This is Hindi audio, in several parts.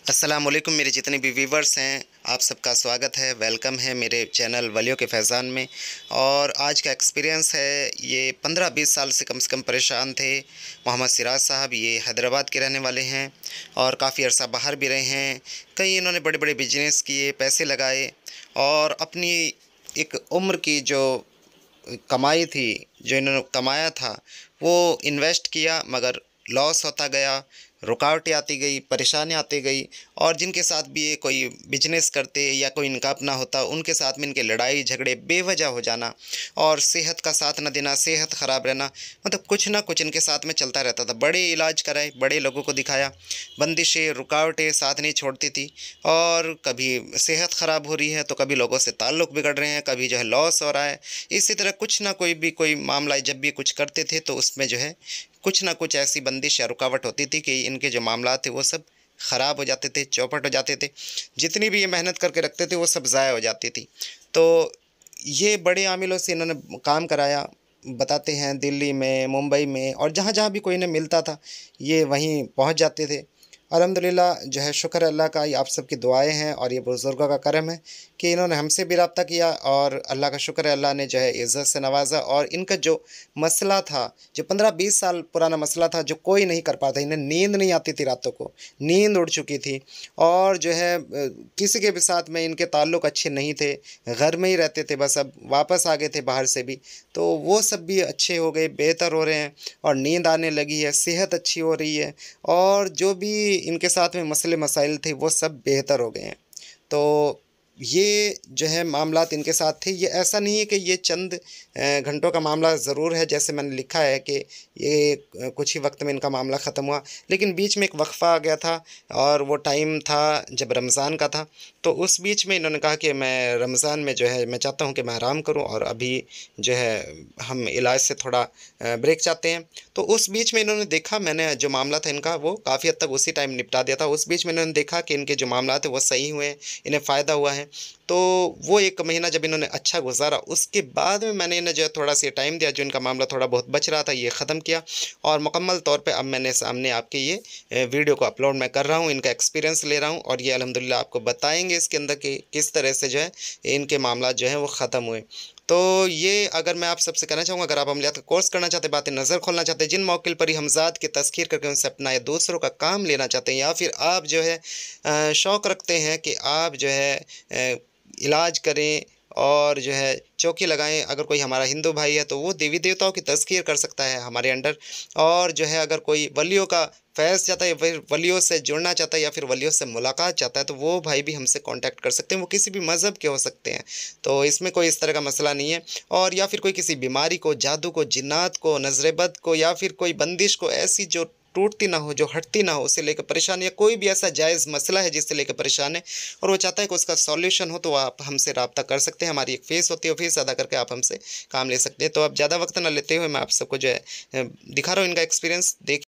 अस्सलाम वालेकुम। मेरे जितने भी व्यूवर्स हैं आप सबका स्वागत है, वेलकम है मेरे चैनल वलियों के फैज़ान में। और आज का एक्सपीरियंस है, ये 15-20 साल से कम परेशान थे। मोहम्मद सिराज साहब ये हैदराबाद के रहने वाले हैं और काफ़ी अरसा बाहर भी रहे हैं। कई इन्होंने बड़े बड़े बिजनेस किए, पैसे लगाए और अपनी एक उम्र की जो कमाई थी, जो इन्होंने कमाया था वो इन्वेस्ट किया, मगर लॉस होता गया, रुकावटें आती गई, परेशानी आती गई। और जिनके साथ भी ये कोई बिजनेस करते या कोई इनका अपना होता, उनके साथ में इनके लड़ाई झगड़े बेवजह हो जाना और सेहत का साथ न देना, सेहत ख़राब रहना, मतलब कुछ ना कुछ इनके साथ में चलता रहता था। बड़े इलाज कराए, बड़े लोगों को दिखाया, बंदिशें रुकावटें साथ नहीं छोड़ती थी। और कभी सेहत ख़राब हो रही है तो कभी लोगों से ताल्लुक़ बिगड़ रहे हैं, कभी जो है लॉस हो रहा है। इसी तरह कुछ ना कोई मामला जब भी कुछ करते थे तो उसमें जो है कुछ ना कुछ ऐसी बंदिश या रुकावट होती थी कि इनके जो मामला थे वो सब ख़राब हो जाते थे, चौपट हो जाते थे। जितनी भी ये मेहनत करके रखते थे वो सब ज़ाया हो जाती थी। तो ये बड़े आमिलों से इन्होंने काम कराया, बताते हैं दिल्ली में, मुंबई में, और जहाँ-जहाँ भी कोई इन्हें मिलता था ये वहीं पहुँच जाते थे। अल्हम्दुलिल्लाह जो है शुक्र है अल्लाह का, ये आप सबकी दुआएँ हैं और ये बुज़ुर्गों का करम है कि इन्होंने हमसे भी रब्ता किया और अल्लाह का शुक्र है, अल्लाह ने जो है इज़्ज़त से नवाज़ा। और इनका जो मसला था, जो 15-20 साल पुराना मसला था, जो कोई नहीं कर पाता, इन्हें नींद नहीं आती थी रातों को, नींद उड़ चुकी थी। और जो है किसी के भी साथ में इनके ताल्लुक़ अच्छे नहीं थे, घर में ही रहते थे बस। अब वापस आ गए थे बाहर से भी, तो वो सब भी अच्छे हो गए, बेहतर हो रहे हैं और नींद आने लगी है, सेहत अच्छी हो रही है और जो भी इनके साथ में मसले मसाइल थे वो सब बेहतर हो गए हैं। तो ये जो है मामलात इनके साथ थे। ये ऐसा नहीं है कि ये चंद घंटों का मामला ज़रूर है, जैसे मैंने लिखा है कि ये कुछ ही वक्त में इनका मामला ख़त्म हुआ, लेकिन बीच में एक वक्फ़ा आ गया था और वो टाइम था जब रमज़ान का था। तो उस बीच में इन्होंने कहा कि मैं रमज़ान में जो है मैं चाहता हूँ कि मैं आराम करूँ और अभी जो है हम इलाज से थोड़ा ब्रेक चाहते हैं। तो उस बीच में इन्होंने देखा, मैंने जो मामला था इनका वो काफ़ी हद तक उसी टाइम निपटा दिया था। उस बीच में इन्होंने देखा कि इनके जो मामला थे वो सही हुए, इन्हें फ़ायदा हुआ है। तो वो 1 महीना जब इन्होंने अच्छा गुज़ारा, उसके बाद में मैंने इन्हें जो है थोड़ा-सा टाइम दिया, जो इनका मामला थोड़ा बहुत बच रहा था ये ख़त्म किया और मुकम्मल तौर पे अब मैंने सामने आपके ये वीडियो को अपलोड मैं कर रहा हूँ, इनका एक्सपीरियंस ले रहा हूँ और ये अल्हम्दुलिल्लाह आपको बताएँगे इसके अंदर कि किस तरह से जो है इनके मामला जो हैं वो ख़त्म हुए। तो ये अगर मैं आप सबसे कहना चाहूँगा, अगर आप अमलियात का कोर्स करना चाहते हैं, बातें नज़र खोलना चाहते हैं, जिन मौक़िल पर ही हमज़ात की तज़कीर करके उनसे अपना या दूसरों का काम लेना चाहते हैं, या फिर आप जो है शौक़ रखते हैं कि आप जो है इलाज करें और जो है चौकी लगाएँ। अगर कोई हमारा हिंदू भाई है तो वो देवी देवताओं की तज़कीर कर सकता है हमारे अंडर। और जो है अगर कोई वलियों का फैज़ चाहता है या फिर वलियों से जुड़ना चाहता है या फिर वलियों से मुलाकात चाहता है, तो वो भाई भी हमसे कॉन्टैक्ट कर सकते हैं। वो किसी भी मज़हब के हो सकते हैं, तो इसमें कोई इस तरह का मसला नहीं है। और या फिर कोई किसी बीमारी को, जादू को, जिन्नात को, नज़र-ए-बद को या फिर कोई बंदिश को ऐसी जो टूटती ना हो, जो हटती ना हो, उसे लेकर परेशान, या कोई भी ऐसा जायज़ मसला है जिससे लेकर परेशान है और वो चाहता है कि उसका सॉल्यूशन हो, तो आप हमसे राब्ता कर सकते हैं। हमारी एक फ़ीस होती है, फ़ीस अदा करके आप हमसे काम ले सकते हैं। तो अब ज़्यादा वक्त ना लेते हुए मैं आप सबको जो है दिखा रहा हूँ इनका एक्सपीरियंस। देख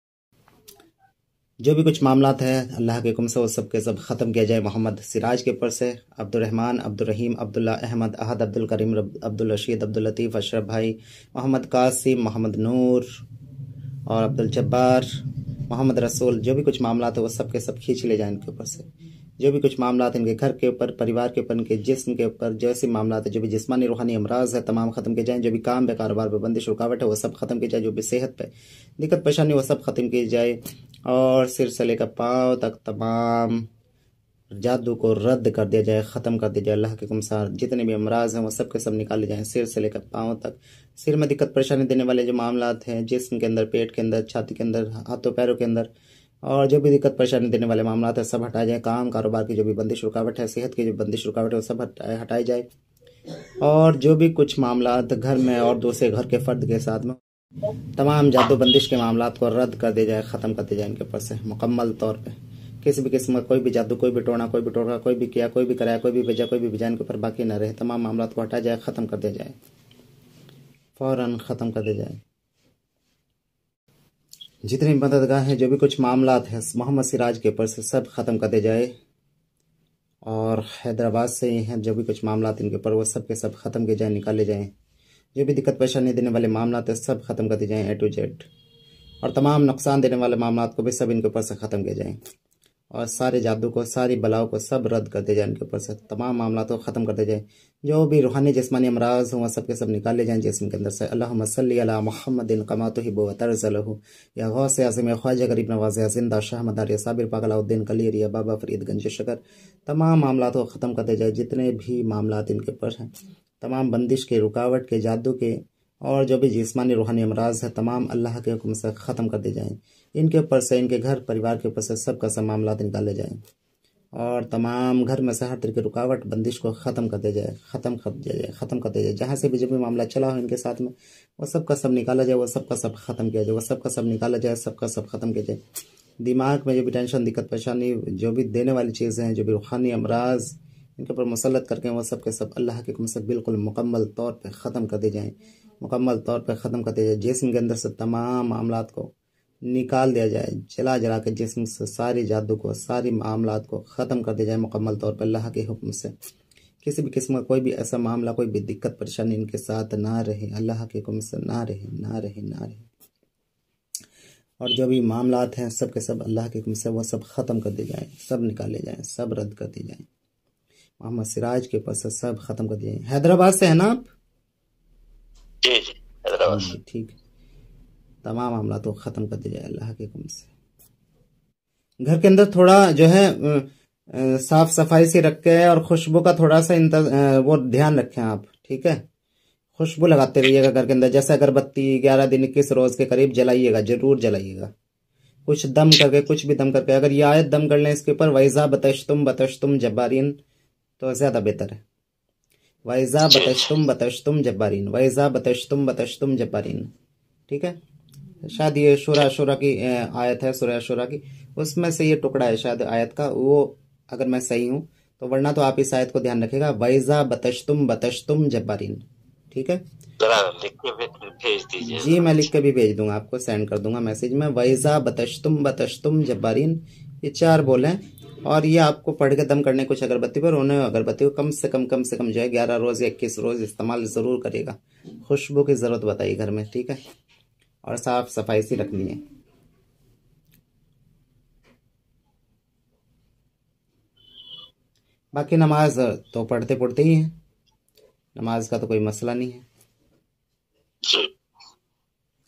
जो भी कुछ मामलात हैं अल्लाह के हुक्म से वो सब के सब ख़त्म किया जाए। मोहम्मद सिराज के ऊपर से अब्दुर्रहमान, अब्दुर्रहीम, अब्दुल्ला, अहमद, अहद, अब्दुल करीम, अब्दुल रशीद, अब्दुल लतीफ़, अशरफ भाई, मोहम्मद कासिम, मोहम्मद नूर और अब्दुल जब्बार, मोहम्मद रसूल, जो भी कुछ मामलात है वो सब के सब खींच ले जाए इनके ऊपर से। जो भी कुछ मामलात इनके घर के ऊपर, परिवार के ऊपर, इनके जिस्म के ऊपर जैसे मामलात है, जो भी जिस्मानी रूहानी अमराज है तमाम ख़त्म किए जाएँ। जो भी काम पे, कारोबार पे बंदिश रुकावट है वो सब ख़त्म की जाए। जो भी सेहत पे दिक्कत परेशानी वो सब ख़त्म की जाए और सिर से लेकर पाँव तक तमाम जादू को रद्द कर दिया जाए, ख़त्म कर दिया जाए। अल्लाह के हुक्म जितने भी अमराज हैं वो सब के सब निकाले जाएँ, सिर से लेकर पाँव तक। सिर में दिक्कत परेशानी देने वाले जो मामलात हैं, जिस्म के अंदर, पेट के अंदर, छाती के अंदर, हाथों पैरों के अंदर, और जो भी दिक्कत परेशानी देने वाले मामलात है सब हटाए जाए। काम कारोबार की जो भी बंदिश रुकावट है, सेहत की जो बंदिश रुकावट है वो सब हटाई जाए। और जो भी कुछ मामलात घर में और दूसरे घर के फ़र्द के साथ में, तमाम जादू बंदिश के मामलात को रद्द कर दिया जाए, ख़त्म कर दिया जाए इनके ऊपर से मुकम्मल तौर पे। किसी भी किस्म का कोई भी जादू, कोई भी टोना, कोई भी टोटका, कोई भी किया, कोई भी कराया, कोई भी भेजा, कोई भी भेजा इनके ऊपर बाकी न रहे। तमाम मामलात को हटाया जाए, ख़त्म कर दिया जाए, फ़ौरन ख़त्म कर दिया जाए। जितनी मददगार हैं, जो भी कुछ मामलात हैं मोहम्मद सिराज के ऊपर से सब ख़त्म कर दिया जाए। और हैदराबाद से ही हैं जो भी कुछ मामलात इनके ऊपर वो सब के सब ख़त्म किए जाए, निकाले जाएँ। जो भी दिक्कत परेशानी देने वाले मामलात है सब ख़त्म कर दिए जाएँ A to Z। और तमाम नुकसान देने वाले मामलात को भी सब इनके ऊपर से ख़त्म किए जाएँ। और सारे जादू को, सारी बलाओं को सब रद्द कर दे जाए इनके ऊपर से, तमाम मामला को ख़त्म कर दे जाए। जो भी रूहानी जिस्मानी अमराज हों वह सब के सब निकाल ले जाएँ जिस्म के अंदर से। अल्लाहुम्मा सल्ली अला मुहम्मदिन कमा तुहिब्बु व तर्ज़लहु, या गौस आज़म, या ख्वाजा गरीब नवाज़, या जिंदा शाह मदार, या साबिर पाक अलाउद्दीन कलीर, या बाबा फरीदगंज शकर, तमाम मामला को ख़त्म कर दे जाए। जितने भी मामला इनके ऊपर हैं, तमाम बंदिश के, रुकावट के, जादू के और जो भी जिस्मानी रूहानी अमराज है, तमाम अल्लाह के हुक्म से ख़त्म कर दे जाएँ। इनके ऊपर से, इनके घर परिवार के ऊपर से सब का सब मामला निकाले जाएँ और तमाम घर में से हर तरह की रुकावट बंदिश को ख़त्म कर दे जाए, ख़त्म कर दिया जाए, ख़त्म कर दिया जाए। जहाँ से भी जो भी मामला चला हो इनके साथ में, वो सब का सब निकाला जाए, वो सब का सब ख़त्म किया जाए, वो सब का सब निकाला जाए, सब का सब ख़त्म किया जाए। दिमाग में जो भी टेंशन, दिक्कत, परेशानी, जो भी देने वाली चीज़ें हैं, जो भी रूहानी अमराज इनके ऊपर मुसल्लत करके, वो सब के सब अल्लाह के हुक्म से बिल्कुल मुकम्मल तौर पर ख़त्म कर दिए जाएँ, मुकम्मल तौर पर ख़त्म कर दिया जाए। जिस्म के अंदर से तमाम मामलात को निकाल दिया जाए, जला जला के जिस्म से सारी जादू को, सारी मामलात को ख़त्म कर दिया जाए मुकम्मल तौर पर अल्लाह के हुक्म से। किसी भी किस्म का कोई भी ऐसा मामला, कोई भी दिक्कत परेशानी इनके साथ ना रहे, अल्लाह के हुक्म से ना रहे, ना रहे, ना रहे। और जो भी मामलात हैं सब के सब अल्लाह के हुक्म से वो सब ख़त्म कर दिए जाएँ, सब निकाले जाएँ, सब रद्द कर दिए जाएँ। मोहम्मद सिराज के पास से सब ख़त्म कर दिए। हैदराबाद से है ना आप? जी हैदराबाद जी ठीक। तमाम मामला तो ख़त्म कर दिया जाए अल्लाह के हुक्म से। घर के अंदर थोड़ा जो है साफ सफाई से रख के और खुशबू का थोड़ा सा वो ध्यान रखें आप, ठीक है। खुशबू लगाते रहिएगा घर के अंदर, जैसे अगरबत्ती 11 दिन 21 रोज़ के करीब जलाइएगा, जरूर जलाइएगा। कुछ दम करके, कुछ भी दम करके, अगर ये आयत दम कर लें इसके ऊपर, वैज़ा बतश्तुम जब्बारीन, तो ज़्यादा बेहतर है। वैज़ा बतश्तुम जब्बारीन, वैज़ा बतश्तुम जब्बारीन, ठीक है। शायद ये शुरा की आयत है, सूरह शुरा की, उसमें से ये टुकड़ा है शायद आयत का, वो अगर मैं सही हूँ तो, वरना तो आप इस आयत को ध्यान रखिएगा, वैज़ा बतश्तुम जब्बारीन, ठीक है। लिख के भेज दीजिए। जी मैं लिख के भी भेज दूंगा, आपको सेंड कर दूंगा मैसेज में। वैज़ा बतश्तुम जब्बारीन, ये 4 बोले और ये आपको पढ़ के दम करने कुछ अगरबत्ती पर, उन्हें अगरबत्ती को कम से कम जो है 11 रोज़ या 21 रोज़ इस्तेमाल ज़रूर करिएगा। खुशबू की ज़रूरत बताइए घर में, ठीक है, और साफ सफाई से रखनी है। बाकी नमाज तो पढ़ते ही हैं, नमाज का तो कोई मसला नहीं है।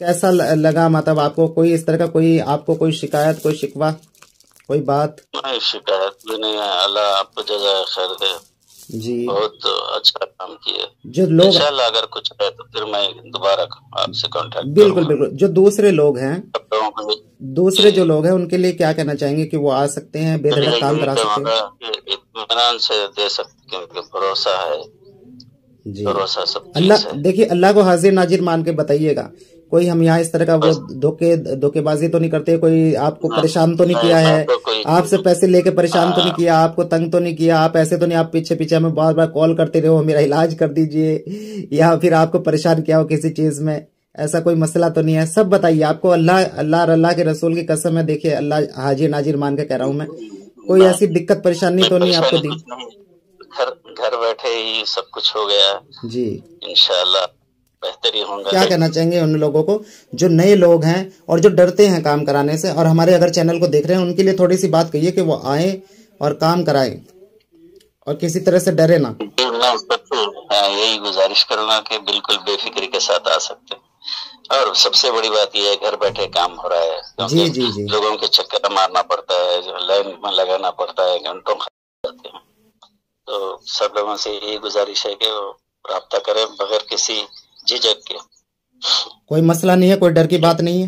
कैसा लगा, मतलब आपको कोई इस तरह का कोई, आपको कोई शिकायत, कोई शिकवा, कोई बात? नहीं, शिकायत भी नहीं है। अल्लाह आपको जज़ाए खैर दे जी, बहुत अच्छा काम किए। जो लोग, इंशाल्लाह अगर कुछ है तो फिर मैं दोबारा आपसे कांटेक्ट बिल्कुल। जो दूसरे लोग हैं, दूसरे जो लोग हैं, उनके लिए क्या कहना चाहेंगे कि वो आ सकते हैं, बेधड़क काम करा सकते हैं? इत्मीनान से दे सकते, क्योंकि भरोसा है जी। भरोसा सब अल्लाह, देखिए अल्लाह को हाजिर नाजिर मान के बताइएगा। कोई हम यहाँ इस तरह का वो धोखेबाजी तो नहीं करते, कोई आपको परेशान तो नहीं किया है, आपसे पैसे लेके परेशान तो नहीं किया, आपको तंग तो नहीं किया, आप ऐसे तो नहीं आप पीछे हमें बार बार कॉल करते रहो मेरा इलाज कर दीजिए, या फिर आपको परेशान किया हो किसी चीज में, ऐसा कोई मसला तो नहीं है? सब बताइए। आपको अल्लाह के रसूल की कसम है, देखिए अल्लाह हाजिर नाजिर मान के कह रहा हूँ मैं, कोई ऐसी दिक्कत परेशानी तो नहीं आपको दी? घर बैठे ही सब कुछ हो गया जी, इंशाल्लाह बेहतरी होगा। क्या कहना चाहेंगे उन लोगों को जो नए लोग हैं और जो डरते हैं काम कराने से, और हमारे अगर चैनल को देख रहे हैं उनके लिए थोड़ी सी बात कहिए कि वो आए और काम कराएं और किसी तरह से डरे ना। यही गुजारिश करूंगा कि बिल्कुल बेफिक्री के साथ आ सकते हैं। और सबसे बड़ी बात यह है घर बैठे काम हो रहा है। जी। लोगों के चक्कर मारना पड़ता है, जो लाइन में लगाना पड़ता है, घंटों खाते हैं। तो सब लोगों से यही गुजारिश है कि वो राब्ता करें बगैर किसी झिझक के। कोई मसला नहीं है, कोई डर की बात नहीं है,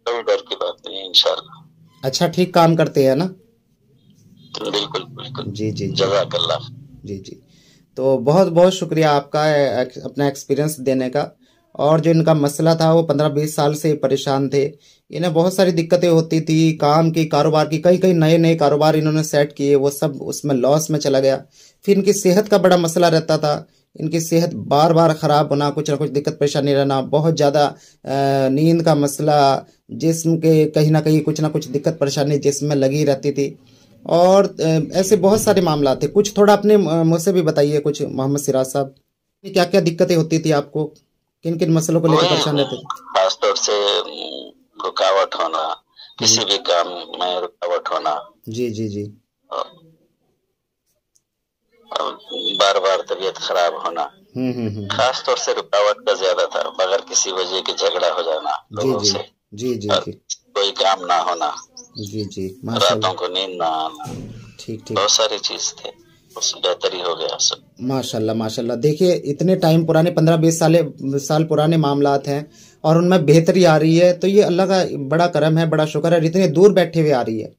कोई डर की बात नहीं है इंशाल्लाह। अच्छा, ठीक काम करते हैं ना? बिल्कुल जी। जज़ाकल्लाह। जी। तो बहुत बहुत शुक्रिया आपका अपना एक्सपीरियंस देने का। और जो इनका मसला था, वो 15-20 साल से परेशान थे, इन्हें बहुत सारी दिक्कतें होती थी, काम की, कारोबार की, कई नए कारोबार इन्होंने सेट किए, वो सब उसमें लॉस में चला गया। फिर इनकी सेहत का बड़ा मसला रहता था, इनकी सेहत बार खराब होना, कुछ ना कुछ दिक्कत परेशानी रहना, बहुत ज़्यादा नींद का मसला, जिस्म के कहीं ना कहीं कुछ ना कुछ दिक्कत परेशानी जिस्म में लगी रहती थी, और ऐसे बहुत सारे मामला थे। कुछ थोड़ा अपने मुझसे भी बताइए कुछ, मोहम्मद सिराज साहब, क्या क्या दिक्कतें होती थी आपको, किन किन मसलों को लेकर परेशान रहते थे? खासतौर से रुकावट होना, किसी भी काम में रुकावट होना, जी जी जी, बार बार तबीयत खराब होना, खास तौर से रुकावट का ज्यादा था। बगैर किसी वजह के झगड़ा हो जाना जी लोगों जी से, जी जी और जी कोई काम ना होना, जी जी, रातों माशाल्लाह, को नींद ना आना, ठीक ठीक, बहुत सारी चीज थे। बस बेहतरी हो गया सब। माशाल्लाह माशाल्लाह। देखिए इतने टाइम पुराने 15-20 साल पुराने मामलात हैं और उनमें बेहतरी आ रही है, तो ये अल्लाह का बड़ा करम है, बड़ा शुक्र है। इतने दूर बैठे हुए आ रही है,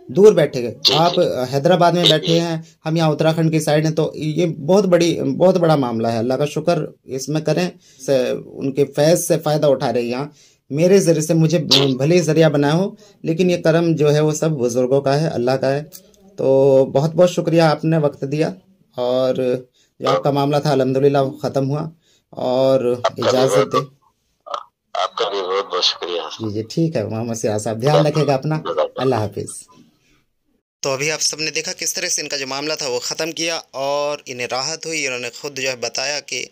दूर बैठे गए आप हैदराबाद में बैठे हैं, हम यहाँ उत्तराखंड की साइड हैं, तो ये बहुत बड़ा मामला है। अल्लाह का शुक्र इसमें करें से उनके फैज़ से फ़ायदा उठा रहे हैं। यहाँ मेरे ज़रिए से मुझे भले ही ज़रिया बनाया हो, लेकिन ये करम जो है वो सब बुज़ुर्गों का है, अल्लाह का है। तो बहुत बहुत शुक्रिया, आपने वक्त दिया, और जो आपका मामला था अल्हम्दुलिल्लाह ख़त्म हुआ, और इजाज़त दे। आपका भी बहुत बहुत शुक्रिया। जी जी, ठीक है मोहम्मद सिराज साहब, ध्यान रखिएगा अपना, अल्लाह हाफिज़। तो अभी आप सबने देखा किस तरह से इनका जो मामला था वो ख़त्म किया और इन्हें राहत हुई। इन्होंने खुद जो है बताया कि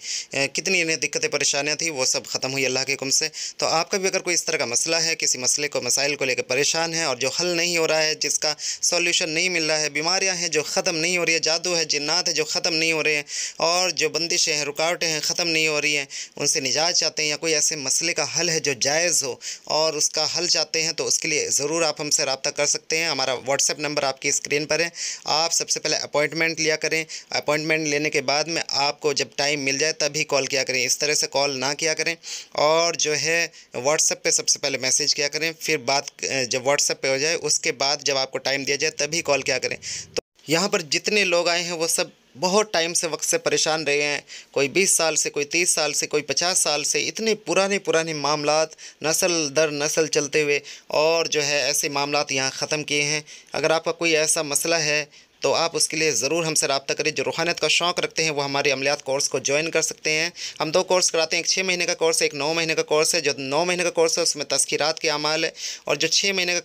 कितनी इन्हें दिक्कतें परेशानियां थी, वो सब ख़त्म हुई अल्लाह के हुक्म से। तो आपका भी अगर कोई इस तरह का मसला है, किसी मसले को मसाइल को लेकर परेशान है और जो हल नहीं हो रहा है, जिसका सॉल्यूशन नहीं मिल रहा है, बीमारियाँ हैं जो ख़त्म नहीं हो रही है, जादू है, जिन्नात है जो ख़त्म नहीं हो रहे हैं, और जो बंदिशें हैं, रुकावटें हैं, ख़त्म नहीं हो रही हैं, उनसे निजात चाहते हैं, या कोई ऐसे मसले का हल है जो जायज़ हो और उसका हल चाहते हैं, तो उसके लिए ज़रूर आप हमसे रब्ता कर सकते हैं। हमारा व्हाट्सएप नंबर आपकी स्क्रीन पर है। आप सबसे पहले अपॉइंटमेंट लिया करें। अपॉइंटमेंट लेने के बाद में आपको जब टाइम मिल जाए तभी कॉल किया करें, इस तरह से कॉल ना किया करें। और जो है व्हाट्सएप पे सबसे पहले मैसेज किया करें, फिर बात जब व्हाट्सएप पे हो जाए उसके बाद जब आपको टाइम दिया जाए तभी कॉल किया करें। तो यहाँ पर जितने लोग आए हैं वो सब बहुत टाइम से वक्त से परेशान रहे हैं, कोई 20 साल से, कोई 30 साल से, कोई 50 साल से, इतने पुराने मामलात नस्ल दर नस्ल चलते हुए, और जो है ऐसे मामलात यहाँ ख़त्म किए हैं। अगर आपका कोई ऐसा मसला है तो आप उसके लिए ज़रूर हमसे रब्ता करें। जो रूहानियत का शौक़ रखते हैं वो हमारे अमलियात कोर्स को ज्वाइन कर सकते हैं। हम 2 कोर्स कराते हैं, एक 6 महीने का कोर्स है, एक 9 महीने का कोर्स है। जो 9 महीने का कोर्स है उसमें तज़किरात के अमाल है, और जो 6 महीने का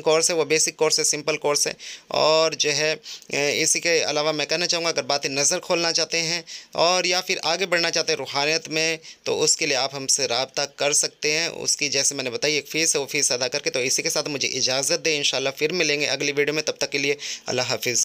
कोर्स है वो बेसिक कोर्स है, सिंपल कोर्स है। और जो है इसी के अलावा मैं कहना चाहूँगा, अगर बातें नज़र खोलना चाहते हैं और या फिर आगे बढ़ना चाहते हैं रूहानियत में, तो उसके लिए आप हमसे रब्ता कर सकते हैं। उसकी जैसे मैंने बताई एक फ़ीस है, वो फ़ीस अदा करके। तो इसी के साथ मुझे इजाज़त दें, इंशाअल्लाह फिर मिलेंगे अगली वीडियो में। तब तक के लिए अल्लाह हाफिज़।